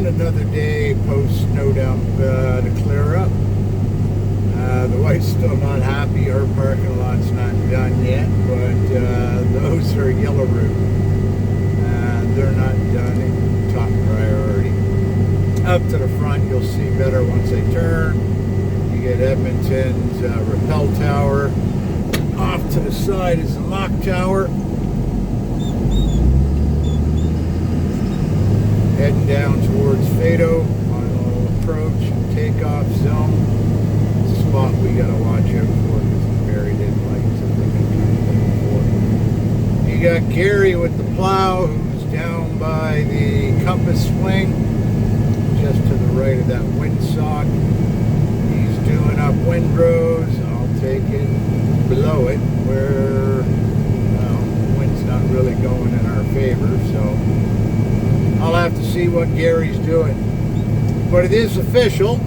And another day post snow dump to clear up. The wife's still not happy. Her parking lot's not done yet, but those are yellow root. They're not done. Top priority. Up to the front, you'll see better once I turn. You get Edmonton's rappel tower. Off to the side is the mock tower. Heading down towards Fado. Final approach and takeoff zone. It's a spot we gotta watch out for because it's buried in lights. I think I counted before. You got Gary with the plow, who's down by the compass swing, just to the right of that windsock. He's doing up windrows. I'll take it below it where, well, the wind's not really going in our favor, so I'll have to see what Gary's doing. But it is official.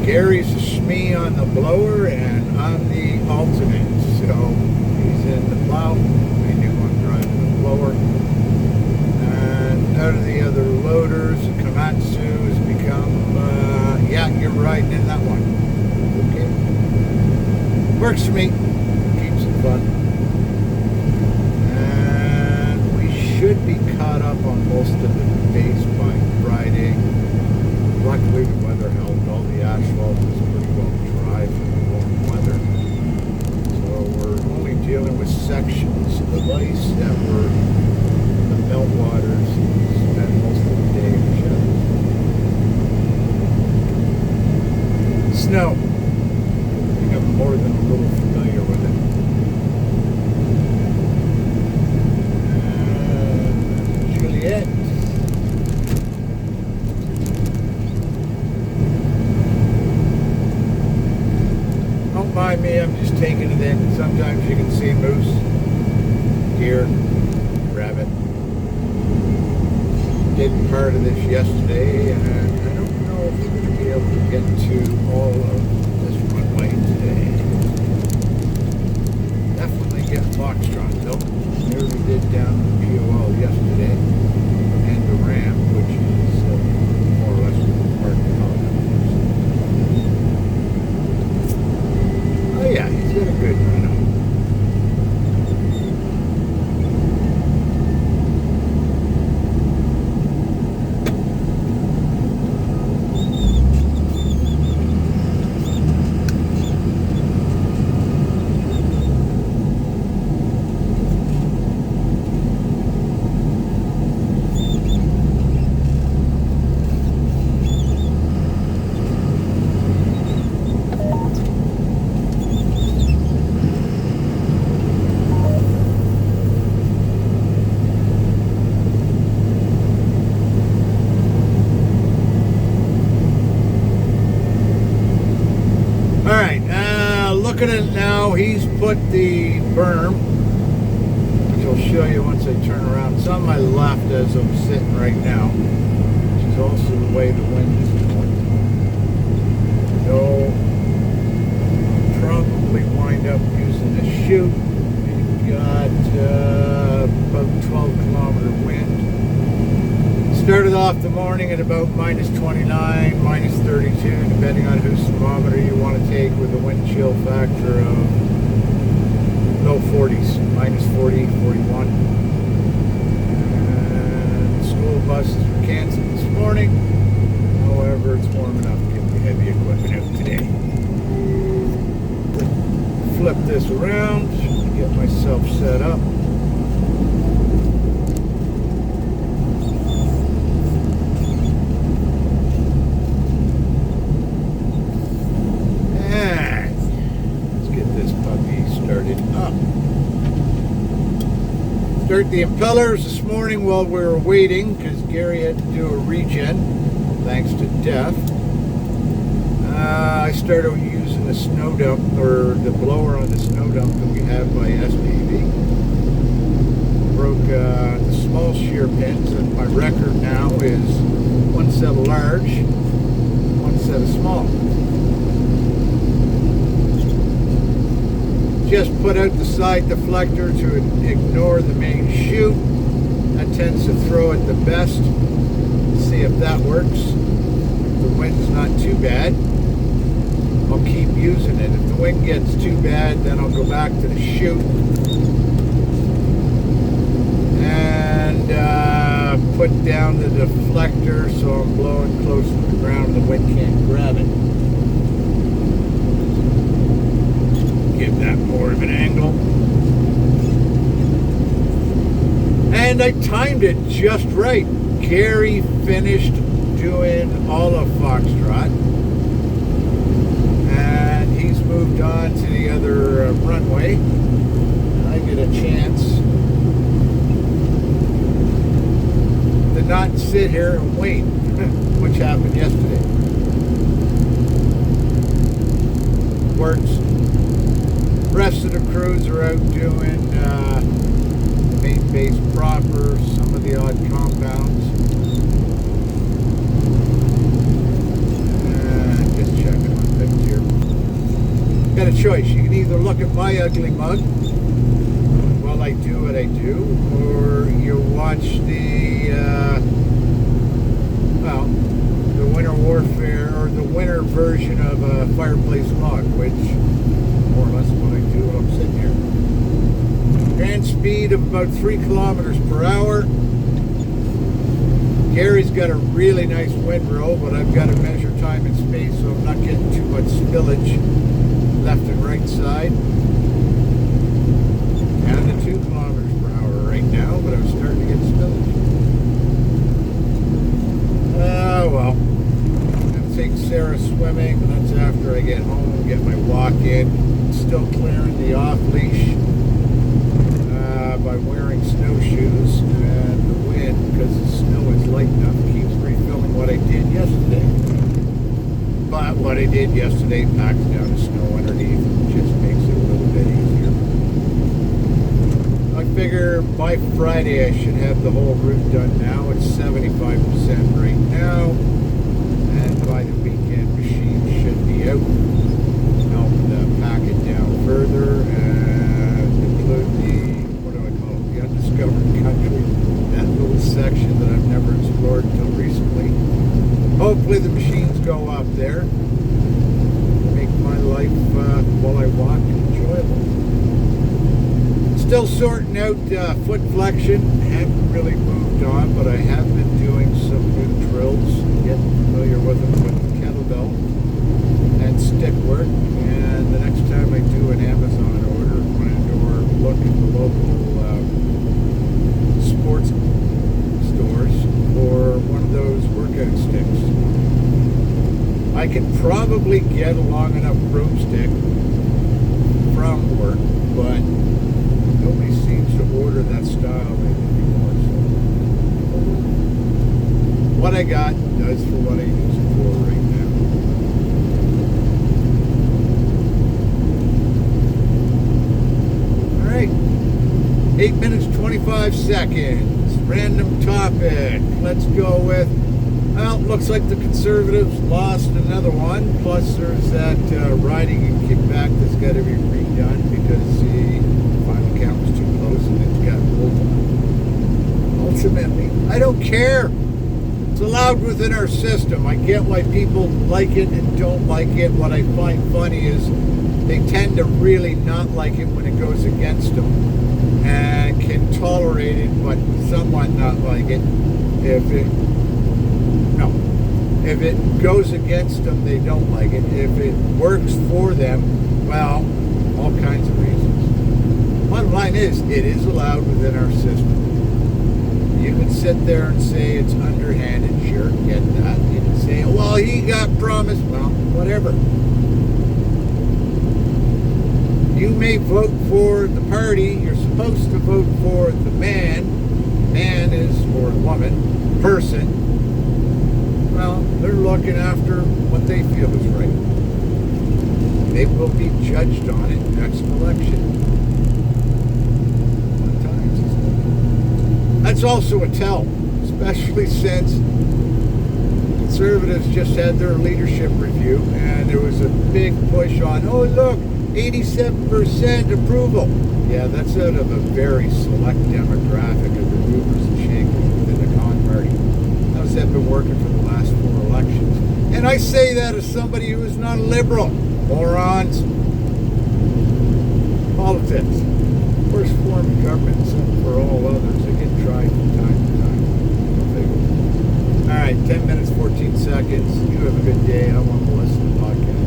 Gary's a SME on the blower and I'm the alternate. So he's in the plow. I knew I'm driving the blower. And out of the other loaders, the Komatsu has become, yeah, you're riding in that one. Okay. Works for me. Keeps it fun. And we should be caught up on most of the days by Friday. Luckily the weather held. All the asphalt was pretty well dry from the warm weather. So we're only dealing with sections of ice that were the meltwaters. Spent most of the day in the shadows. Snow. I think I'm more than a little familiar with it. Juliet. Don't mind me, I'm just taking it in. Sometimes you can see moose, deer, rabbit. Did part of this yesterday, and I don't know if we're going to be able to get to all of this one way today. Definitely get Foxtrot though. Nearly did down the POL yesterday, and the Ram, which is more or less part of the holiday. Oh yeah, he's got a good run on. Looking at it now, he's put the berm, which I'll show you once I turn around. It's on my left as I'm sitting right now, which is also the way the wind is going. So I'll probably wind up using the chute. We've got about 12-kilometer wind. Started off the morning at about minus 29, minus 32, depending on whose thermometer you want to take, with a wind chill factor of low 40s, minus 40, 41. And school buses were canceled this morning. However, it's warm enough to get the heavy equipment out today. Flip this around, get myself set up. Start the impellers this morning while we were waiting because Gary had to do a regen thanks to death. I started using the snow dump, or the blower on the snow dump that we have by SPV. Broke the small shear pins, and my record now is one set of large, one set of small. Just put out the side deflector to ignore the main chute. That tends to throw it the best. See if that works. If the wind's not too bad, I'll keep using it. If the wind gets too bad, then I'll go back to the chute and put down the deflector so I'm blowing close to the ground and the wind can't grab it. Give that more of an angle. And I timed it just right. Gary finished doing all of Foxtrot, and he's moved on to the other runway. I get a chance to not sit here and wait, which happened yesterday. Works. The rest of the crews are out doing main base proper, some of the odd compounds. Just checking on things here. Got a choice. You can either look at my ugly mug while I do what I do, or you watch the the winter warfare, or the winter version of a fireplace log, which more or less what I do when I'm sitting here. Grand speed of about 3 kilometers per hour. Gary's got a really nice windrow, but I've got to measure time and space so I'm not getting too much spillage left and right side. Down to 2 kilometers per hour right now, but I'm starting to get spillage. Well, I'm going to take Sarah swimming, and that's after I get home, get my walk in. Still clearing the off-leash by wearing snowshoes, and the wind, because the snow is light enough, keeps refilling what I did yesterday. But what I did yesterday packs down the snow underneath and just makes it a little bit easier. I figure by Friday I should have the whole route done now. It's 75% right now, and by the weekend machine should be out. Help pack it down further and include the undiscovered country, that little section that I've never explored until recently. Hopefully the machines go up there, make my life while I walk enjoyable. Still sorting out foot flexion. Haven't really moved on, but I have been doing some new drills, getting familiar with them with the kettlebell and stick work. And the next time I do an Amazon order, or look at the local sports stores for one of those workout sticks. I can probably get a long enough broomstick from work, but nobody seems to order that style anymore. So what I got does for what I use it for right now. Alright. 8 minutes, 25 seconds. Random topic. Let's go with, well, looks like the Conservatives lost another one. Plus, there's that riding and kickback that's got to be redone because the final count was too close and it got rolled on. Ultimately, I don't care. It's allowed within our system. I get why people like it and don't like it. What I find funny is they tend to really not like it when it goes against them, and can tolerate it, but somewhat not like it. If it goes against them, they don't like it. If it works for them, well, all kinds of reasons. Bottom line is, it is allowed within our system. You can sit there and say it's underhanded, sure, get that. You can say, well, he got promised, well, whatever. You may vote for the party. You're supposed to vote for the man. Man is, or woman, person. Well, they're looking after what they feel is right. They will be judged on it next election. That's also a tell, especially since Conservatives just had their leadership review and there was a big push on, oh look, 87% approval. Yeah, that's out of a very select demographic of the movers and shakers within the Con Party. How's that been been working for the last 4 elections. And I say that as somebody who is not a liberal. Morons. Politics. Worst form of government except for all others that get tried from time to time. Go figure. All right, 10 minutes, 14 seconds. You have a good day. I want to listen to the podcast.